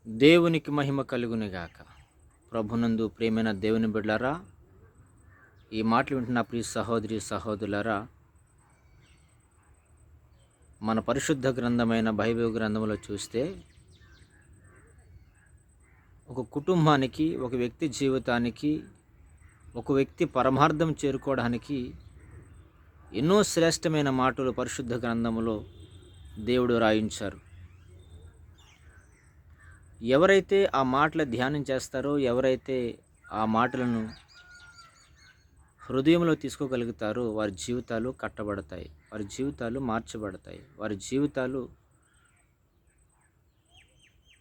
దేవునికి మహిమ కలుగునుగాక. ప్రభునందు ప్రియమైన దేవుని బిడ్డలారా, ఈ మాటలు వింటున్న ప్రియ సహోదరి సహోదరులారా, మన పరిశుద్ధ గ్రంథమైన బైబిల్ గ్రంథంలో చూస్తే ఒక కుటుంబానికి, ఒక వ్యక్తి జీవితానికి, ఒక వ్యక్తి పరమార్థం చేరుకోవడానికి ఎన్నో శ్రేష్టమైన మాటలు పరిశుద్ధ గ్రంథములో దేవుడు రాయించారు. ఎవరైతే ఆ మాటలు ధ్యానం చేస్తారో, ఎవరైతే ఆ మాటలను హృదయంలో తీసుకోగలుగుతారో వారి జీవితాలు కట్టబడతాయి, వారి జీవితాలు మార్చబడతాయి, వారి జీవితాలు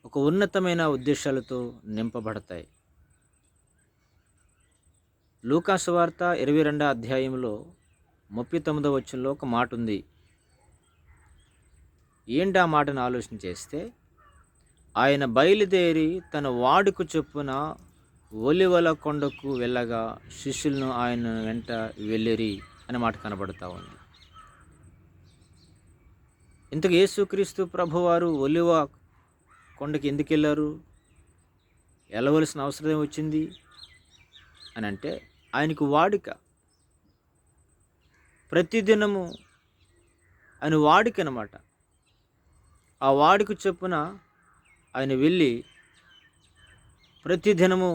ఒక ఉన్నతమైన ఉద్దేశాలతో నింపబడతాయి. లూకా సువార్త 22వ అధ్యాయంలో 39వ వచనంలో ఒక మాట ఉంది. ఏంటి ఆ మాటను ఆలోచన చేస్తే, ఆయన బయలుదేరి తన వాడుక చొప్పున ఒలివల కొండకు వెళ్ళగా శిష్యులను ఆయన వెంట వెళ్ళిరి అనే మాట కనబడతా ఉంది. ఇంతకు యేసుక్రీస్తు ప్రభువారు ఒలివ కొండకి ఎందుకు వెళ్ళారు, వెళ్ళవలసిన అవసరం వచ్చింది అని అంటే, ఆయనకు వాడిక, ప్రతిదినము ఆయన వాడిక అన్నమాట. ఆ వాడిక చొప్పున ఆయన వెళ్ళి ప్రతిదినము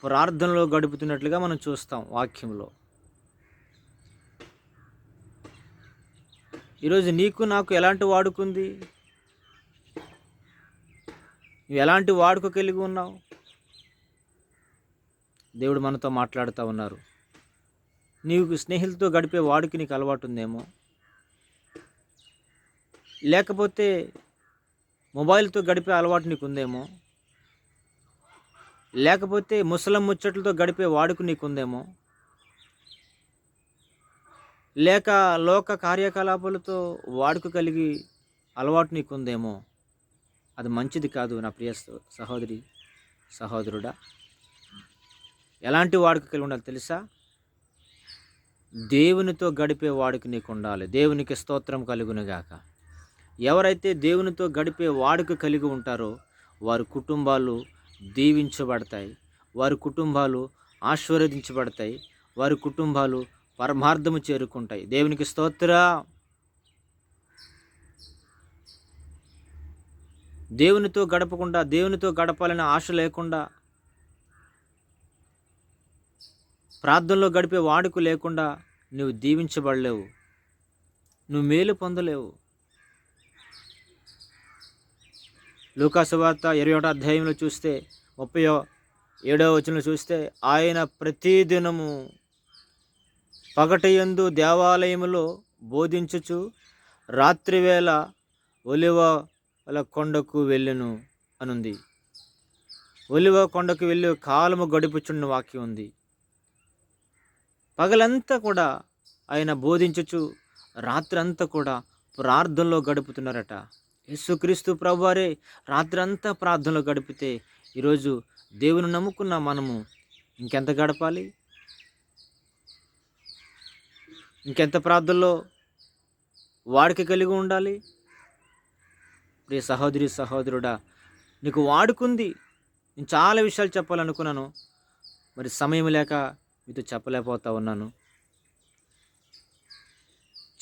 ప్రార్థనలో గడుపుతున్నట్లుగా మనం చూస్తాం వాక్యంలో. ఈరోజు నీకు నాకు ఎలాంటి వాడుకుంది? నువ్వు ఎలాంటి వాడుక కలిగి ఉన్నావు? దేవుడు మనతో మాట్లాడుతూ ఉన్నారు. నీకు స్నేహితులతో గడిపే వాడుక నీకు అలవాటు ఉందేమో, లేకపోతే మొబైల్తో గడిపే అలవాటు నీకు ఉందేమో, లేకపోతే ముసలం ముచ్చట్లతో గడిపే వాడుక నీకుందేమో, లేక లోక కార్యకలాపాలతో వాడుక కలిగి అలవాటు నీకుందేమో. అది మంచిది కాదు నా ప్రియ సహోదరి సహోదరుడా. ఎలాంటి వాడుక కలిగి ఉండాలి తెలుసా? దేవునితో గడిపే వాడుక నీకు ఉండాలి. దేవునికి స్తోత్రం కలుగునుగాక. ఎవరైతే దేవునితో గడిపే వాడుక కలిగి ఉంటారో వారి కుటుంబాలు దీవించబడతాయి, వారి కుటుంబాలు ఆశీర్వదించబడతాయి, వారి కుటుంబాలు పరమార్థము చేరుకుంటాయి. దేవునికి స్తోత్ర. దేవునితో గడపకుండా, దేవునితో గడపాలనే ఆశ లేకుండా, ప్రార్థనలో గడిపే వాడుక లేకుండా నువ్వు దీవించబడలేవు, నువ్వు మేలు పొందలేవు. లూకా సువార్త 21వ అధ్యాయంలో చూస్తే 37వ వచనంలో చూస్తే, ఆయన ప్రతిదినము పగటియందు దేవాలయములో బోధించుచు రాత్రివేళ ఒలివల కొండకు వెళ్ళెను అనుంది. ఒలివ కొండకు వెళ్ళి కాలము గడుపుచున్న వాక్యం ఉంది. పగలంతా కూడా ఆయన బోధించుచు రాత్రి అంతా కూడా ప్రార్థనలో గడుపుతున్నారట. యేసుక్రీస్తు ప్రభువారే రాత్రి అంతా ప్రార్థనలో గడిపితే ఈరోజు దేవుని నమ్ముకున్న మనము ఇంకెంత గడపాలి? ఇంకెంత ప్రార్థనలో వాడిక కలిగి ఉండాలి? ప్రియ సహోదరి సహోదరుడా, నీకు వాడుకుంది. నేను చాలా విషయాలు చెప్పాలనుకున్నాను, మరి సమయం లేక మీతో చెప్పలేకపోతా ఉన్నాను.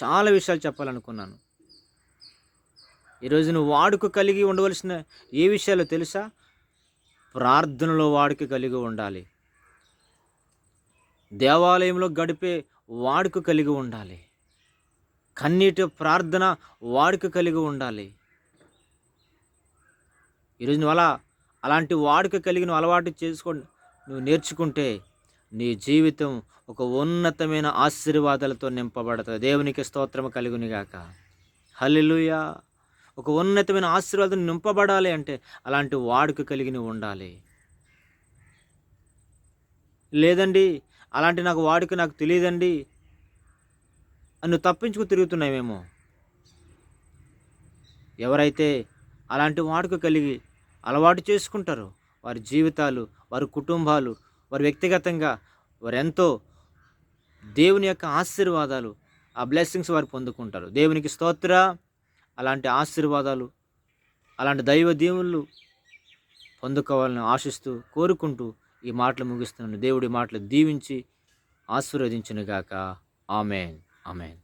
చాలా విషయాలు చెప్పాలనుకున్నాను. ఈరోజు నువ్వు వాడుక కలిగి ఉండవలసిన ఏ విషయాలు తెలుసా? ప్రార్థనలో వాడుక కలిగి ఉండాలి, దేవాలయంలో గడిపే వాడుక కలిగి ఉండాలి, కన్నీటి ప్రార్థన వాడుక కలిగి ఉండాలి. ఈరోజు నువ్వు అలాంటి వాడుక కలిగి నువ్వు అలవాటు నువ్వు నేర్చుకుంటే నీ జీవితం ఒక ఉన్నతమైన ఆశీర్వాదాలతో నింపబడుతుంది. దేవునికి స్తోత్రం కలుగునుగాక. హల్లెలూయా. ఒక ఉన్నతమైన ఆశీర్వాదం నింపబడాలి అంటే అలాంటి వాడుక కలిగి నువ్వు ఉండాలి. లేదండి, అలాంటి నాకు వాడుక నాకు తెలియదండి అని నువ్వు తప్పించుకు తిరుగుతున్నావేమో. ఎవరైతే అలాంటి వాడుక కలిగి అలవాటు చేసుకుంటారో వారి జీవితాలు, వారి కుటుంబాలు, వారి వ్యక్తిగతంగా వారు ఎంతో దేవుని యొక్క ఆశీర్వాదాలు, ఆ బ్లెస్సింగ్స్ వారు పొందుకుంటారు. దేవునికి స్తోత్ర. అలాంటి ఆశీర్వాదాలు, అలాంటి దైవ దీవులు పొందుకోవాలని ఆశిస్తూ కోరుకుంటూ ఈ మాటలు ముగిస్తున్నాను. దేవుడి మాటలు దీవించి ఆశీర్వదించునుగాక. ఆమెన్. ఆమెన్.